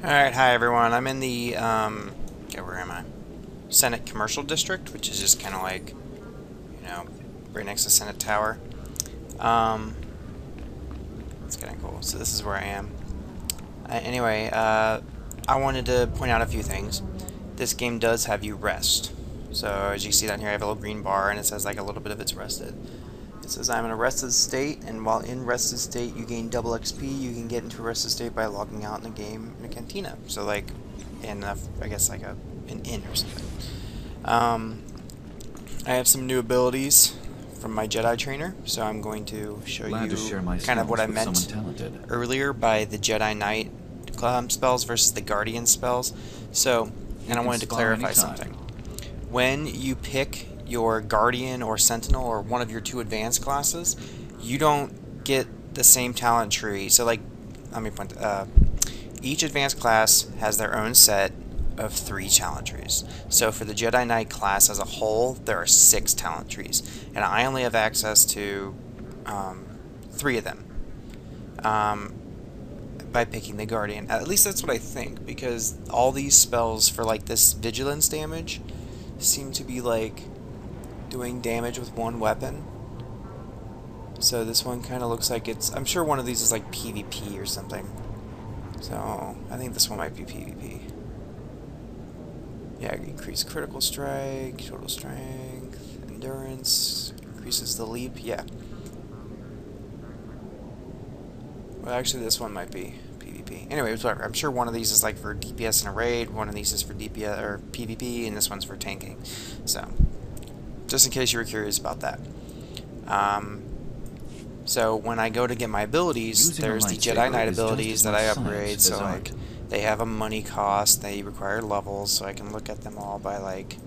Alright, hi everyone. I'm in the, where am I? Senate Commercial District, which is just kind of like, right next to Senate Tower. It's kind of cool. So this is where I am. Anyway, I wanted to point out a few things. This game does have you rest. So as you see down here, I have a little green bar, and it says like a little bit of it's rested. It says I'm in a rested state, and while in rested state, you gain double XP. You can get into a rested state by logging out in the game in a cantina. So like, in I guess like an inn or something. I have some new abilities from my Jedi trainer, so I'm going to show you kind of what I meant earlier by the Jedi Knight spells versus the Guardian spells. So, and I wanted to clarify something. When you pick your Guardian or Sentinel or one of your two advanced classes, you don't get the same talent tree. So like, let me point, each advanced class has their own set of 3 talent trees. So for the Jedi Knight class as a whole, there are 6 talent trees, and I only have access to 3 of them by picking the Guardian. At least that's what I think, because all these spells for like this vigilance damage seem to be like doing damage with one weapon. So this one kind of looks like it's, I'm sure one of these is like PvP or something. So I think this one might be PvP. Yeah, increase critical strike, total strength, endurance, increases the leap, yeah. Well, actually this one might be PvP. Anyway, whatever. I'm sure one of these is like for DPS in a raid, one of these is for DPS or PvP, and this one's for tanking. So, just in case you were curious about that. So when I go to get my abilities, there's the Jedi Knight abilities that I upgrade, so like they have a money cost, they require levels, so I can look at them all by like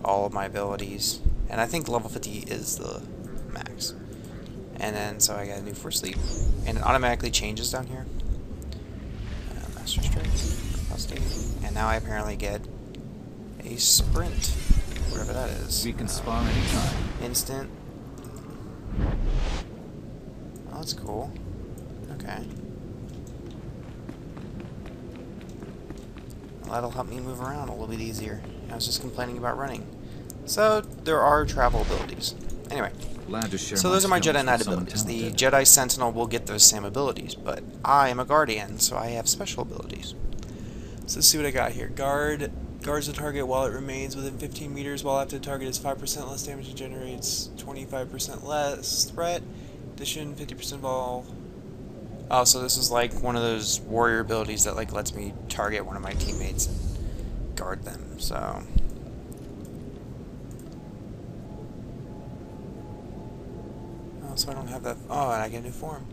all of my abilities. And I think level 50 is the max. And then so I got a new for sleep, and it automatically changes down here. Master strength, plus 8. And now I apparently get a sprint, whatever that is. We can spar anytime. Instant. Oh, that's cool. Okay. Well, that'll help me move around a little bit easier. I was just complaining about running. So, there are travel abilities. Anyway. So those are my Jedi Knight abilities. The Jedi Sentinel will get those same abilities, but I am a Guardian, so I have special abilities. So let's see what I got here. Guards the target while it remains within 15 meters, while after the target is 5% less damage, it generates 25% less threat. Addition, 50% of all. Oh, so this is like one of those warrior abilities that like lets me target one of my teammates and guard them, so. Oh, so I don't have that. Oh, and I get a new form.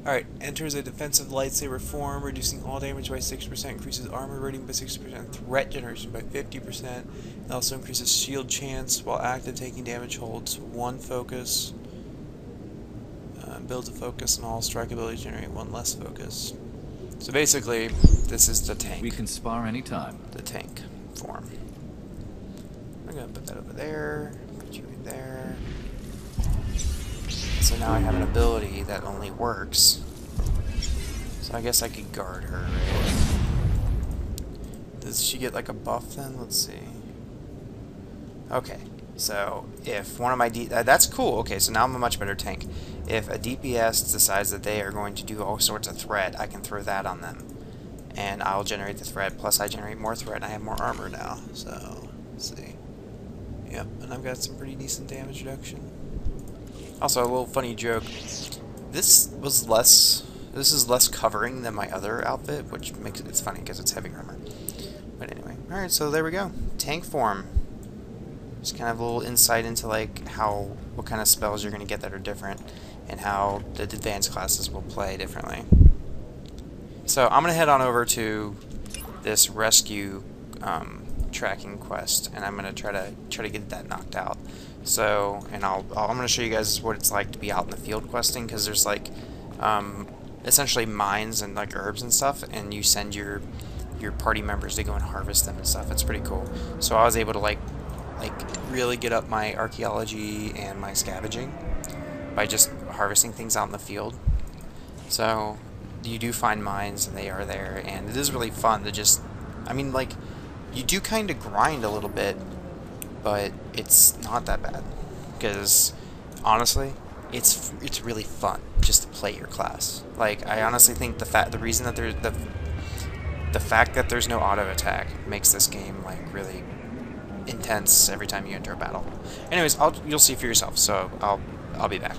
Alright, enters a defensive lightsaber form, reducing all damage by 6%, increases armor rating by 60%, threat generation by 50%, and also increases shield chance while active, taking damage holds 1 focus. Builds a focus, and all strike abilities generate 1 less focus. So basically, this is the tank. We can spar anytime. The tank form. I'm gonna put that over there, put you in there. So now I have an ability that only works. So I guess I could guard her, right? Does she get like a buff then? Let's see. Okay, so if one of my that's cool. Okay, so now I'm a much better tank. If a DPS decides that they are going to do all sorts of threat, I can throw that on them, and I'll generate the threat. Plus, I generate more threat, and I have more armor now. So let's see. Yep, and I've got some pretty decent damage reduction. Also, a little funny joke. This is less covering than my other outfit, which makes it's funny because it's heavy armor. But anyway, all right. So there we go. Tank form. Just kind of a little insight into like what kind of spells you're going to get that are different, and how the advanced classes will play differently. So I'm going to head on over to this rescue tracking quest, and I'm going to try to get that knocked out. So, and I'm going to show you guys what it's like to be out in the field questing, because there's like essentially mines and like herbs and stuff, and you send your party members to go and harvest them and stuff. It's pretty cool. So I was able to like really get up my archaeology and my scavenging by just harvesting things out in the field. So you do find mines, and they are there, and it is really fun to just, I mean, like, you do kind of grind a little bit, but it's not that bad, because, honestly, it's really fun just to play your class. Like, I honestly think the reason that the fact that there's no auto attack makes this game, like, really intense every time you enter a battle. Anyways, you'll see for yourself, so I'll be back.